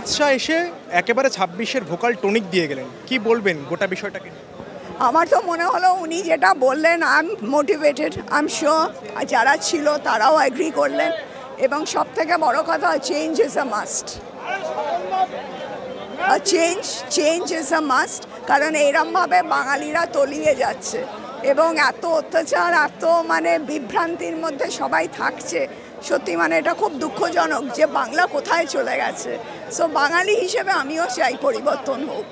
অমিত শাহ এসে একেবারে ২৬-এর vocal tonic দিয়ে গেলেন, কি বলবেন গোটা বিষয়টাকে? আমার তো মনে হলো উনি যেটা বললেন I am motivated, I am sure যারা ছিল তারাও অ্যাগ্রি করলেন। এবং সব থেকে বড় কথা, change is a must, change is a must. কারণ এইরমভাবে বাঙালিরা তলিয়ে যাচ্ছে এবং এত অত্যাচার, এত মানে বিভ্রান্তির মধ্যে সবাই থাকছে। সত্যি মানে এটা খুব দুঃখজনক যে বাংলা কোথায় চলে গেছে। সো বাঙালি হিসেবে আমিও চাই পরিবর্তন হোক।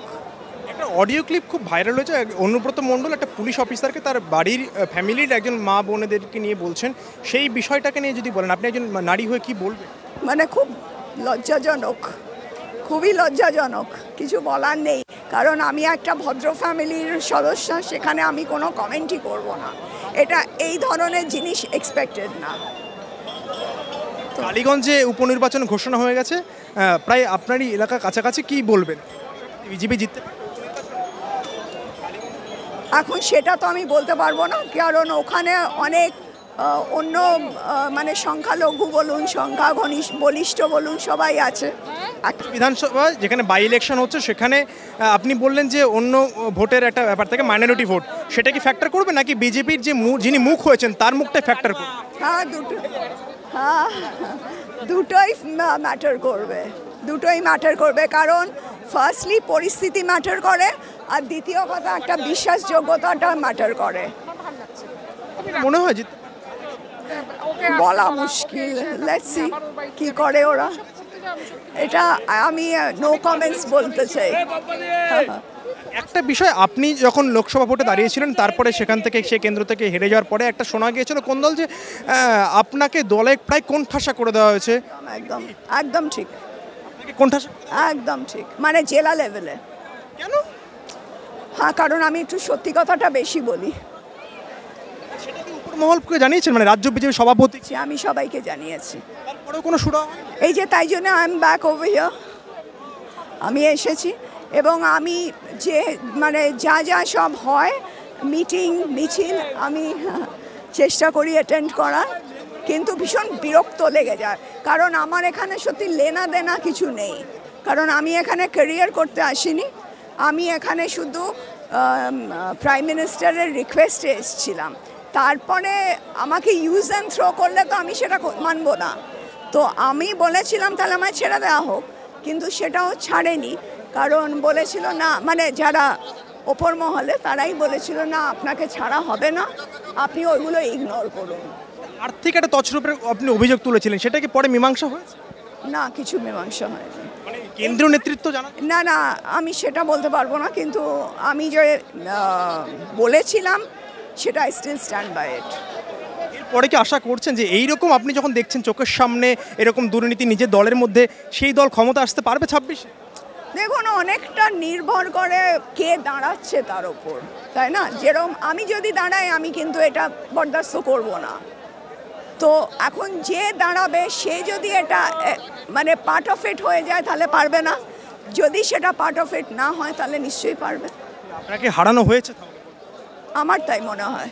একটা অডিও ক্লিপ খুব ভাইরাল হয়েছে, অনুব্রত মণ্ডল একটা পুলিশ অফিসারকে তার বাড়ির ফ্যামিলির একজন মা বোনেদেরকে নিয়ে বলছেন, সেই বিষয়টাকে নিয়ে যদি বলেন, আপনি একজন নারী হয়ে কি বলবেন? মানে খুব লজ্জাজনক, খুবই লজ্জাজনক, কিছু বলার নেই। কারণ আমি একটা ভদ্র ফ্যামিলির সদস্য, সেখানে আমি কোনো কমেন্টই করব না। এটা এই ধরনের জিনিস এক্সপেক্টেড না। টালিগঞ্জে উপনির্বাচন ঘোষণা হয়ে গেছে, প্রায় আপনারই এলাকার কাছাকাছি, কি বলবেন? বিজেপি জিততে পারে? এখন সেটা তো আমি বলতে পারবো না, কারণ ওখানে অনেক অন্য মানে সংখ্যালঘু বলুন, বলিষ্ঠ বলুন, সবাই আছে। বিধানসভা যেখানে বাই ইলেকশন হচ্ছে, সেখানে আপনি বললেন যে অন্য ভোটের একটা ব্যাপার থেকে মাইনরিটি ভোট, সেটা কি ফ্যাক্টর করবে নাকি বিজেপির যে যিনি মুখ হয়েছেন তার মুখটাই ফ্যাক্টর করবে? হ্যাঁ, দুটোই ম্যাটার করবে, দুটোই ম্যাটার করবে। কারণ ফার্স্টলি পরিস্থিতি ম্যাটার করে, আর দ্বিতীয় কথা একটা বিশ্বাসযোগ্যতাটা ম্যাটার করে। মনে হয় যে বলা মুশকিল, লেটস সি কি করে ওরা। এটা আমি নো কমেন্টস বলতে চাই। একটা বিষয়, আপনি যখন লোকসভা ভোটে দাঁড়িয়েছিলেন, তারপরে সেখান থেকে সে কেন্দ্র থেকে হেরে যাওয়ার পরে একটা শোনা গিয়েছিল কোন দল যে আপনাকে দলে প্রায় কোণঠাসা করে দেওয়া হয়েছে। একদম একদম ঠিক, কোণঠাসা একদম ঠিক, মানে জেলা লেভেলে। কেন? হ্যাঁ, কারণ আমি একটু সত্যি কথাটা বেশি বলি। সেটা কি উপর মহলকে জানিয়েছেন, মানে রাজ্য বিজেপি সভাপতি? আমি সবাইকে জানিয়েছি। তারপরেও কোনো সুরা হয়নি? এই যে তাই জন্য I am back over here, আমি এসেছি। এবং আমি যে মানে যা যা সব হয় মিটিং মিছিল আমি চেষ্টা করি অ্যাটেন্ড করার, কিন্তু ভীষণ বিরক্ত লেগে যায়। কারণ আমার এখানে সত্যি লেনা দেনা কিছু নেই, কারণ আমি এখানে ক্যারিয়ার করতে আসিনি। আমি এখানে শুধু প্রাইম মিনিস্টারের রিকোয়েস্টে এসেছিলাম। তারপরে আমাকে ইউজ অ্যান্ড থ্রো করলে তো আমি সেটা মানব না। তো আমি বলেছিলাম তাহলে আমায় ছেড়ে দেওয়া হোক, কিন্তু সেটাও ছাড়েনি। কারণ বলেছিল না, মানে যারা ওপর মহলে তারাই বলেছিল না, আপনাকে ছাড়া হবে না, আপনি ওইগুলো ইগনোর করুন। আর্থিক একটা তছরূপের আপনি অভিযোগ তুলেছিলেন, সেটা কি পরে মীমাংসা হয়েছে? না, কিছু মীমাংসা হয়নি। মানে কেন্দ্রীয় নেতৃত্ব জানা? না না, আমি সেটা বলতে পারবো না, কিন্তু আমি যে বলেছিলাম সেটা আই স্টিল স্ট্যান্ড বাই ইট। এরপরে কি আশা করছেন যে এইরকম আপনি যখন দেখছেন চোখের সামনে এরকম দুর্নীতি নিজের দলের মধ্যে, সেই দল ক্ষমতা আসতে পারবে ২৬-এ? দেখুন, অনেকটা নির্ভর করে কে দাঁড়াচ্ছে তার ওপর, তাই না? যেরকম আমি যদি দাঁড়াই, আমি কিন্তু এটা বরদাস্ত করব না। তো এখন যে দাঁড়াবে সে যদি এটা মানে পার্ট অফ ইট হয়ে যায় তাহলে পারবে না, যদি সেটা পার্ট অফ ইট না হয় তাহলে নিশ্চয়ই পারবে। আপনাকে হারানো হয়েছে? আমার তাই মনে হয়।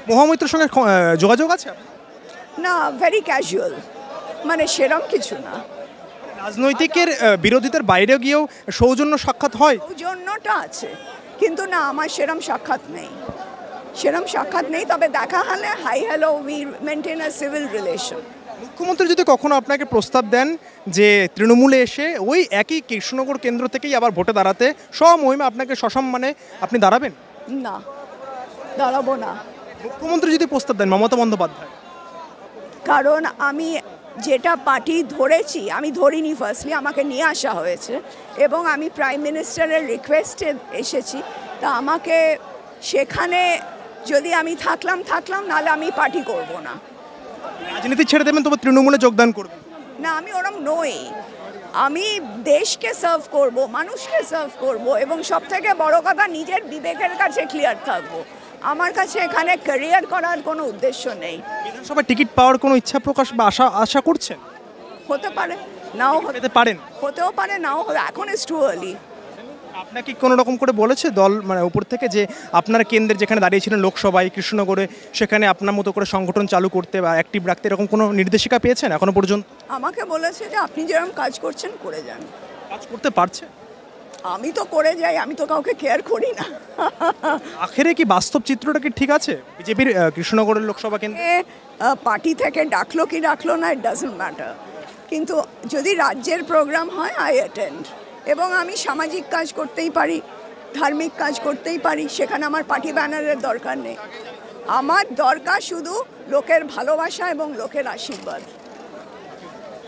মহামৈত্রের সঙ্গে যোগাযোগ আছে? না, ভেরি ক্যাজুয়াল, মানে সেরম কিছু না। রাজনৈতিকের বিরোধিতার বাইরে গিয়েও সৌজন্য সাক্ষাৎ হয়? সৌজন্যটা আছে, কিন্তু না, আমার সেরম সাক্ষাৎ নেই, সেরম সাক্ষাৎ নেই। তবে দেখা হলে hi hello, we maintain a civil relation. মুখ্যমন্ত্রী যদি কখনো আপনাকে প্রস্তাব দেন যে তৃণমূলে এসে ওই একই কৃষ্ণনগর কেন্দ্র থেকেই আবার ভোটে দাঁড়াতে, স্বমহিমে আপনাকে সসম্মানে আপনি দাঁড়াবেন? না, দাঁড়াবো না। মুখ্যমন্ত্রী যদি প্রস্তাব দেন, মমতা বন্দ্যোপাধ্যায়? কারণ আমি যেটা পার্টি ধরেছি, আমি ধরিনি, ফার্স্টলি আমাকে নিয়ে আসা হয়েছে এবং আমি প্রাইম মিনিস্টারের রিকোয়েস্টে এসেছি। তা আমাকে সেখানে যদি আমি থাকলাম, নাহলে আমি পার্টি করব না। রাজনীতি ছেড়ে দেবেন, তবে তৃণমূলে যোগদান করবেন? না, আমি ওরম নই। আমি দেশকে সার্ভ করব, মানুষকে সার্ভ করব, এবং সবথেকে বড় কথা নিজের বিবেকের কাছে ক্লিয়ার থাকবো। আমার কাছে এখানে ক্যারিয়ার করার কোনো উদ্দেশ্য নেই। বিধানসভায় টিকিট পাওয়ার কোনো ইচ্ছা প্রকাশ বা আশা করছেন? হতে পারে, নাও হতে পেতে পারেন, হতেও পারে, নাও হতে। এখন ইজ টু আর্লি। আপনাকে কোনো রকম করে বলেছে দল মানে উপর থেকে যে আপনার কেন্দ্রে যেখানে দাঁড়িয়েছিলেন লোকসভায় কৃষ্ণনগরে সেখানে আপনার মতো করে সংগঠন চালু করতে বা অ্যাক্টিভ রাখতে এরকম কোনো নির্দেশিকা পেয়েছেন এখনো পর্যন্ত? আমাকে বলেছে যে আপনি যেরকম কাজ করছেন করে যান। কাজ করতে পারছে? আমি তো করে যাই, আমি তো কাউকে কেয়ার করি না। আখেরে কি বাস্তব চিত্রটা কি ঠিক আছে বিজেপির কৃষ্ণনগরের লোকসভা কেন্দ্রে? পার্টি থেকে ডাকলো কি ডাকলো না, ইট ডাজন্ট ম্যাটার, কিন্তু যদি রাজ্যের প্রোগ্রাম হয় আই অ্যাটেন্ড। এবং আমি সামাজিক কাজ করতেই পারি, ধার্মিক কাজ করতেই পারি, সেখানে আমার পার্টি ব্যানারের দরকার নেই। আমার দরকার শুধু লোকের ভালোবাসা এবং লোকের আশীর্বাদ।